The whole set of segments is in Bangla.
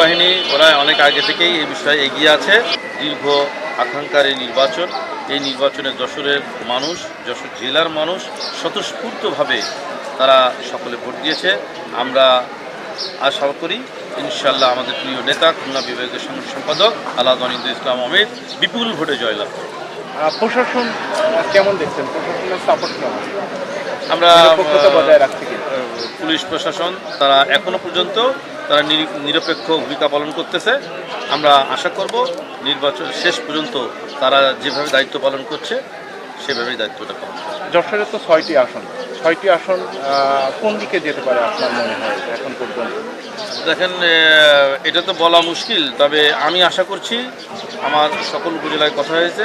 বাহিনী ওরা অনেক আগে থেকেই এই বিষয়ে এগিয়ে আছে। দীর্ঘ আকাঙ্ক্ষার এই নির্বাচনে যশোরের মানুষ, যশোর জেলার মানুষ স্বতঃস্ফূর্তভাবে তারা সকলে ভোট দিয়েছে। আমরা আশা করি ইনশাল্লাহ আমাদের প্রিয় নেতা খুলনা বিভাগের সাংগঠনিক সম্পাদক আলহাজ অনিন্দ্য ইসলাম আহমেদ বিপুল ভোটে জয়লাভ করবে। প্রশাসন কেমন দেখছেন? প্রশাসনের সাপোর্ট কেমন? আমরা বজায় রাখছি পুলিশ প্রশাসন তারা এখনো পর্যন্ত তারা নিরপেক্ষ ভূমিকা পালন করতেছে। আমরা আশা করব নির্বাচন শেষ পর্যন্ত তারা যেভাবে দায়িত্ব পালন করছে সেভাবেই দায়িত্বটা পালন করবে। যশোরে তো 6টি আসন কোন দিকে যেতে পারে আপনার মনে হয় এখন পর্যন্ত? দেখেন, এটা তো বলা মুশকিল, তবে আমি আশা করছি আমার সকল উপজেলায় কথা হয়েছে,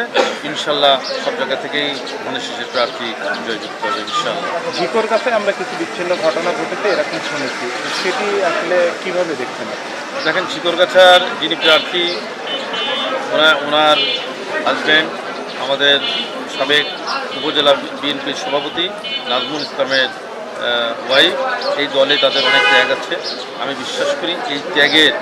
ইনশাল্লাহ সব জায়গা থেকেই ধানের শীষের প্রার্থী জয়যুক্ত হবে ইনশাল্লাহ। ঝিকর কাছে আমরা কিছু বিচ্ছিন্ন ঘটনা ঘটেছে এরকম শুনেছি, সেটি আসলে কিভাবে দেখছেন? দেখেন, শিকরগাছার যিনি প্রার্থী ওনার হাজব্যান্ড আমাদের সাবেক উপজেলা বিএনপির সভাপতি নাজমুল ইসলামের ওয়াইফ। এই দলে তাদের অনেক ত্যাগ আছে। আমি বিশ্বাস করি এই ত্যাগের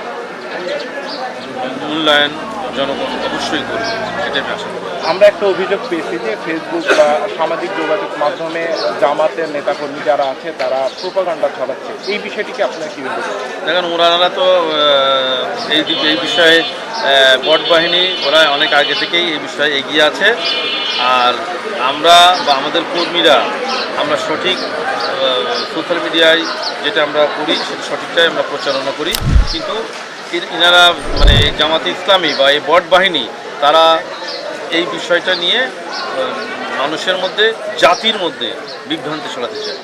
মূল্যায়ন জনগণ অবশ্যই করবে, সেটাই আমি আশা করি। আমরা একটা অভিযোগ পেয়েছি যে ফেসবুক বা সামাজিক যোগাযোগ মাধ্যমে জামাতের নেতাকর্মী যারা আছে তারা প্রোপাগান্ডা ছড়াচ্ছে, এই বিষয়টিকে আপনারা কীভাবে দেখেন? দেখেন, ওনারা তো এই বিষয়ে বট বাহিনী ওরা অনেক আগে থেকেই এই বিষয়ে এগিয়ে আছে। আর আমরা বা আমাদের কর্মীরা আমরা সঠিক সোশ্যাল মিডিয়ায় যেটা আমরা করি সেটা সঠিকটাই আমরা প্রচারণা করি। কিন্তু ইনারা মানে জামাতে ইসলামী বা এই বট বাহিনী তারা এই বিষয়টা নিয়ে মানুষের মধ্যে, জাতির মধ্যে বিভ্রান্তি ছড়াতে চায়।